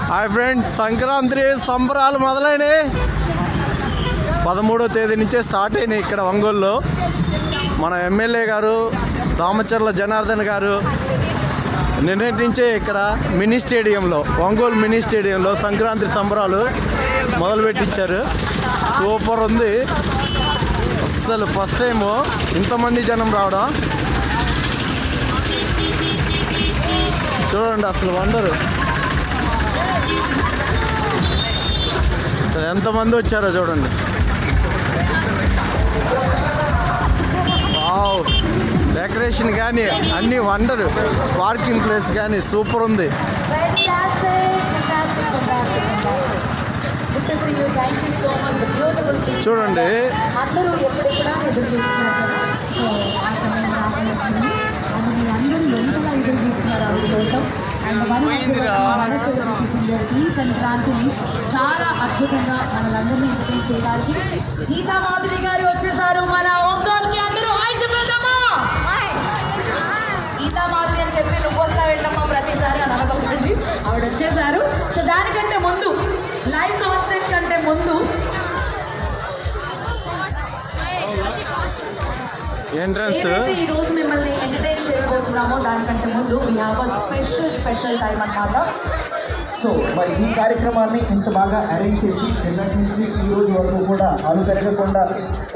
Hi friends, Sankranti సంబరాలు మొదలైనవి. 13వ తేదీ నుంచే స్టార్ట్ అయినాయి ఇక్కడ ఒంగోలులో. మన ఎమ్మెల్యే గారు దామచర్ల జనార్దన్ గారు నిన్నటి నుంచే ఇక్కడ మినీ స్టేడియంలో, ఒంగోలు మినీ స్టేడియంలో సంక్రాంతి సంబరాలు మొదలుపెట్టించారు. సూపర్ ఉంది అస్సలు. ఫస్ట్ టైము ఇంతమంది జనం రావడం చూడండి, అసలు వండరు. అసలు ఎంతమంది వచ్చారో చూడండి. వావ్, డెకరేషన్ కానీ అన్నీ వండరు. పార్కింగ్ ప్లేస్ కానీ సూపర్ ఉంది. చూడండి, అందరూ ఎప్పుడెప్పుడా ఎదురు చూస్తున్నారు. సో ఆ సమయం రావచ్చింది. అందరూ ఎంతగా ఎదురు చూస్తున్నారు ఆవిడ కోసం. ఈ సంక్రాంతిని చాలా అద్భుతంగా మనలందరినీ ఎంటర్టైన్ చేయడానికి గీతా మాధురి గారు వచ్చేసారు మన ఒంగోలుకి. అందరూ హాయ్ చెప్పేద్దామా? గీతా మాధురి అని చెప్పి నువ్వు వస్తా వెళ్ళమ్మా ప్రతిసారి అని అనబోతుంది. ఆవిడ వచ్చేసారు. సో దానికంటే ముందు, లైవ్ కాన్సర్ట్ కంటే ముందు ఎంట్రన్స్ ఈ రోజు మిమ్మల్ని ఎంటర్టైన్ చేయబోతున్నామో దానికంటే ముందు we have a special time అన్నమాట. సో మరి ఈ కార్యక్రమాన్ని ఇంత బాగా అరేంజ్ చేసి నిన్నటి నుంచి ఈ రోజు వరకు కూడా అలు పెరగకుండా,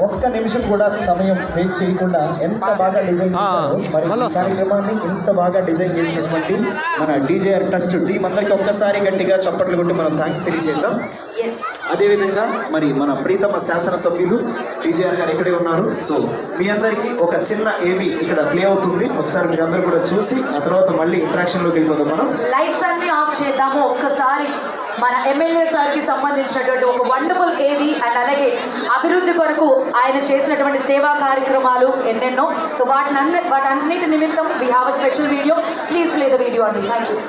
ఒక్క నిమిషం కూడా సమయం వేస్ట్ చేయకుండా ఎంత బాగా డిజైన్ చేశారో. మరి ఈ కార్యక్రమాన్ని ఇంత బాగా డిజైన్ చేసినటువంటి మన డీజేఆర్ ట్రస్ట్ టీం అందరికీ ఒక్కసారి గట్టిగా చప్పట్లు కొట్టి మనం థ్యాంక్స్ తెలియజేద్దాం. అదేవిధంగా మరి మన ప్రీతమ శాసనసభ్యులు డీజేఆర్ గారు ఇక్కడే ఉన్నారు. సో మీ అందరికీ ఒక చిన్న ఏవి ఇక్కడ ప్లే అవుతుంది. ఒకసారి మీరు అందరూ కూడా చూసి ఆ తర్వాత మళ్ళీ ఇంట్రాక్షన్లోకి వెళ్ళిపోదాం. మనం లైట్స్ అన్ని ఆఫ్ చేద్దాము. ఒక్కసారి మన ఎమ్మెల్యే సార్కి సంబంధించినటువంటి ఒక వండర్ఫుల్ ఏవి అండ్ అలాగే అభివృద్ధి కొరకు ఆయన చేసినటువంటి సేవా కార్యక్రమాలు ఎన్నెన్నో. సో వాటన్నిటి నిమిత్తం we have a special video. Please play the video అండి. Thank you.